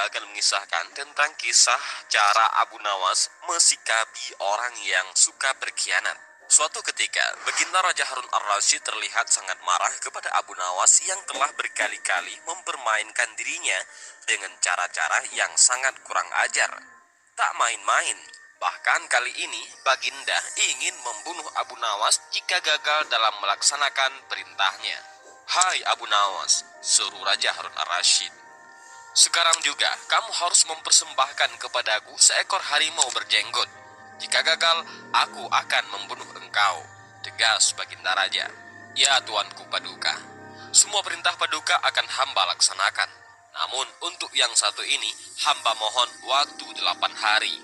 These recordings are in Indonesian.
akan mengisahkan tentang kisah cara Abu Nawas mensikapi orang yang suka berkhianat. Suatu ketika, Baginda Raja Harun ar-Rasyid terlihat sangat marah kepada Abu Nawas yang telah berkali-kali mempermainkan dirinya dengan cara-cara yang sangat kurang ajar. Tak main-main, bahkan kali ini Baginda ingin membunuh Abu Nawas jika gagal dalam melaksanakan perintahnya. "Hai Abu Nawas," seru Raja Harun ar-Rasyid, "sekarang juga kamu harus mempersembahkan kepadaku seekor harimau berjenggot. Jika gagal, aku akan membunuh engkau," tegas Baginda Raja. "Ya Tuanku Paduka, semua perintah Paduka akan hamba laksanakan. Namun untuk yang satu ini, hamba mohon waktu 8 hari,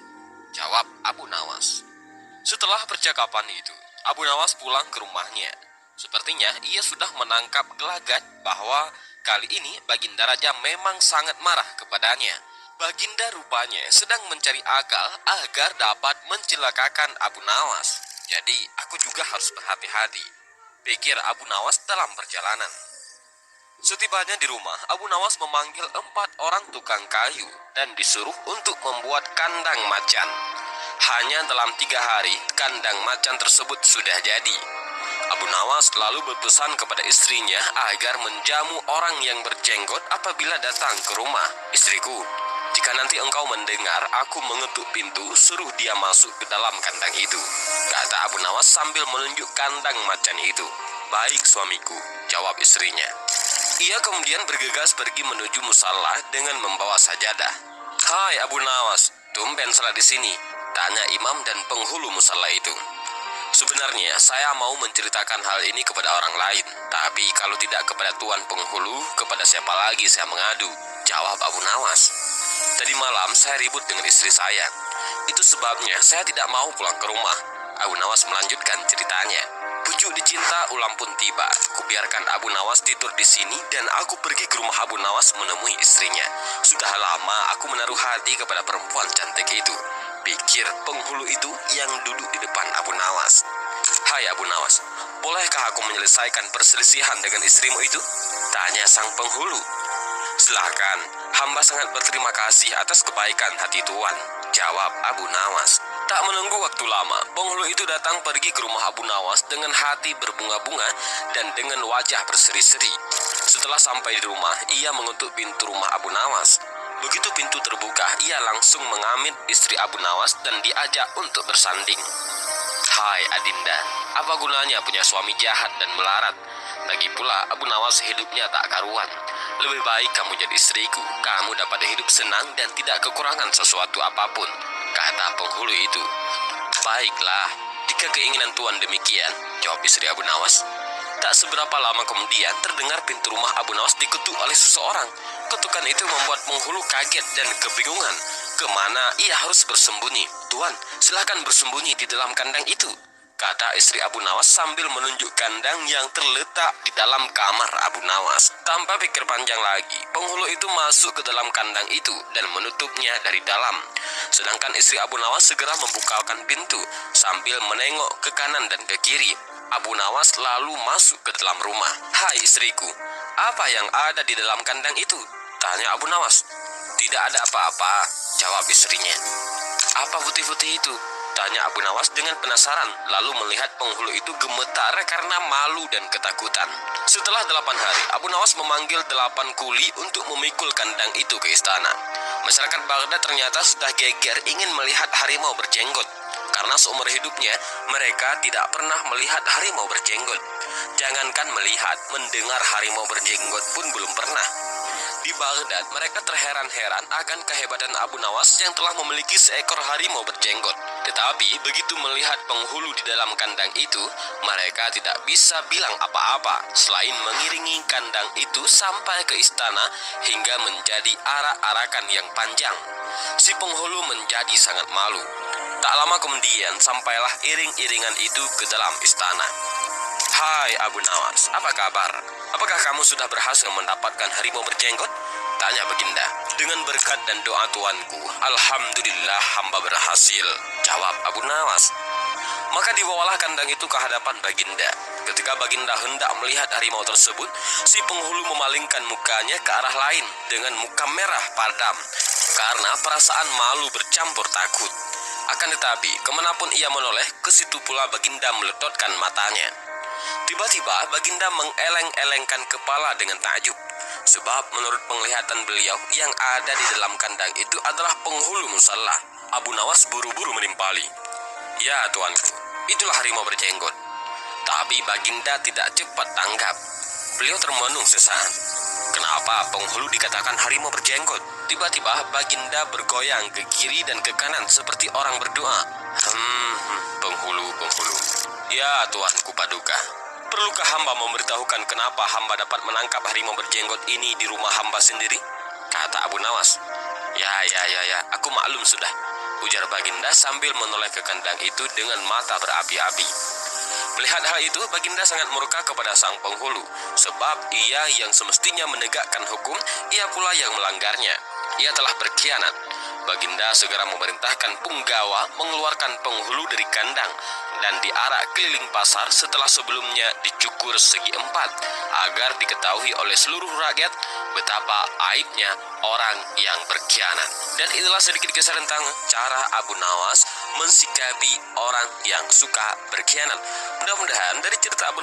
jawab Abu Nawas. Setelah percakapan itu, Abu Nawas pulang ke rumahnya. Sepertinya ia sudah menangkap gelagat bahwa kali ini Baginda Raja memang sangat marah kepadanya. Baginda rupanya sedang mencari akal agar dapat mencelakakan Abu Nawas. Jadi aku juga harus berhati-hati, pikir Abu Nawas dalam perjalanan. Setibanya di rumah, Abu Nawas memanggil 4 orang tukang kayu dan disuruh untuk membuat kandang macan. Hanya dalam 3 hari, kandang macan tersebut sudah jadi. Abu Nawas lalu berpesan kepada istrinya agar menjamu orang yang berjenggot apabila datang ke rumah. "Istriku, jika nanti engkau mendengar aku mengetuk pintu, suruh dia masuk ke dalam kandang itu," kata Abu Nawas sambil menunjuk kandang macan itu. "Baik suamiku," jawab istrinya. Ia kemudian bergegas pergi menuju musala dengan membawa sajadah. "Hai Abu Nawas, tumben salat di sini?" tanya imam dan penghulu musala itu. "Sebenarnya saya mau menceritakan hal ini kepada orang lain, tapi kalau tidak kepada tuan penghulu, kepada siapa lagi saya mengadu?" jawab Abu Nawas. "Tadi malam saya ribut dengan istri saya. Itu sebabnya saya tidak mau pulang ke rumah." Abu Nawas melanjutkan ceritanya. "Pucuk dicinta ulam pun tiba. Kubiarkan Abu Nawas tidur di sini dan aku pergi ke rumah Abu Nawas menemui istrinya. Sudah lama aku menaruh hati kepada perempuan cantik itu," pikir penghulu itu yang duduk di depan Abu Nawas. "Hai Abu Nawas, bolehkah aku menyelesaikan perselisihan dengan istrimu itu?" tanya sang penghulu. "Silakan, hamba sangat berterima kasih atas kebaikan hati tuan," jawab Abu Nawas. Tak menunggu waktu lama, penghulu itu datang pergi ke rumah Abu Nawas dengan hati berbunga-bunga dan dengan wajah berseri-seri. Setelah sampai di rumah, ia mengetuk pintu rumah Abu Nawas. Begitu pintu terbuka, ia langsung mengamit istri Abu Nawas dan diajak untuk bersanding. "Hai Adinda, apa gunanya punya suami jahat dan melarat? Lagi pula Abu Nawas hidupnya tak karuan. Lebih baik kamu jadi istriku, kamu dapat hidup senang dan tidak kekurangan sesuatu apapun," kata penghulu itu. "Baiklah, jika keinginan tuan demikian," jawab istri Abu Nawas. Tak seberapa lama kemudian terdengar pintu rumah Abu Nawas diketuk oleh seseorang. Ketukan itu membuat penghulu kaget dan kebingungan kemana ia harus bersembunyi. "Tuan, silakan bersembunyi di dalam kandang itu," kata istri Abu Nawas sambil menunjuk kandang yang terletak di dalam kamar Abu Nawas. Tanpa pikir panjang lagi, penghulu itu masuk ke dalam kandang itu dan menutupnya dari dalam. Sedangkan istri Abu Nawas segera membukakan pintu sambil menengok ke kanan dan ke kiri. Abu Nawas lalu masuk ke dalam rumah. "Hai istriku, apa yang ada di dalam kandang itu?" tanya Abu Nawas. "Tidak ada apa-apa," jawab istrinya. "Apa putih-putih itu?" tanya Abu Nawas dengan penasaran, lalu melihat penghulu itu gemetar karena malu dan ketakutan. Setelah 8 hari, Abu Nawas memanggil 8 kuli untuk memikul kandang itu ke istana. Masyarakat Baghdad ternyata sudah geger ingin melihat harimau berjenggot, karena seumur hidupnya mereka tidak pernah melihat harimau berjenggot. Jangankan melihat, mendengar harimau berjenggot pun belum pernah. Di Baghdad, mereka terheran-heran akan kehebatan Abu Nawas yang telah memiliki seekor harimau berjenggot. Tetapi begitu melihat penghulu di dalam kandang itu, mereka tidak bisa bilang apa-apa selain mengiringi kandang itu sampai ke istana hingga menjadi arak-arakan yang panjang. Si penghulu menjadi sangat malu. Tak lama kemudian sampailah iring-iringan itu ke dalam istana. "Hai Abu Nawas, apa kabar? Apakah kamu sudah berhasil mendapatkan harimau berjenggot?" tanya Baginda. "Dengan berkat dan doa tuanku, alhamdulillah hamba berhasil," jawab Abu Nawas. Maka dibawalah kandang itu ke hadapan Baginda. Ketika Baginda hendak melihat harimau tersebut, si penghulu memalingkan mukanya ke arah lain dengan muka merah padam karena perasaan malu bercampur takut. Akan tetapi, kemanapun ia menoleh, ke situ pula Baginda meledotkan matanya. Tiba-tiba Baginda mengeleng-elengkan kepala dengan takjub, sebab menurut penglihatan beliau yang ada di dalam kandang itu adalah penghulu musalla. Abu Nawas buru-buru menimpali. Ya tuanku, itulah harimau berjenggot. Tapi Baginda tidak cepat tanggap. Beliau termenung sesaat. Kenapa penghulu dikatakan harimau berjenggot? Tiba-tiba Baginda bergoyang ke kiri dan ke kanan seperti orang berdoa. Penghulu. Ya tuanku Paduka, perlukah hamba memberitahukan kenapa hamba dapat menangkap harimau berjenggot ini di rumah hamba sendiri? Kata Abu Nawas. Ya, aku maklum sudah, ujar Baginda sambil menoleh ke kandang itu dengan mata berapi-api. Melihat hal itu, Baginda sangat murka kepada sang penghulu, sebab ia yang semestinya menegakkan hukum, ia pula yang melanggarnya. Ia telah berkhianat. Baginda segera memerintahkan punggawa mengeluarkan penghulu dari kandang dan diarak keliling pasar setelah sebelumnya dicukur segi empat, agar diketahui oleh seluruh rakyat betapa aibnya orang yang berkhianat. Dan inilah sedikit kisah tentang cara Abu Nawas mensikapi orang yang suka berkhianat. Mudah-mudahan dari cerita Abu Nawas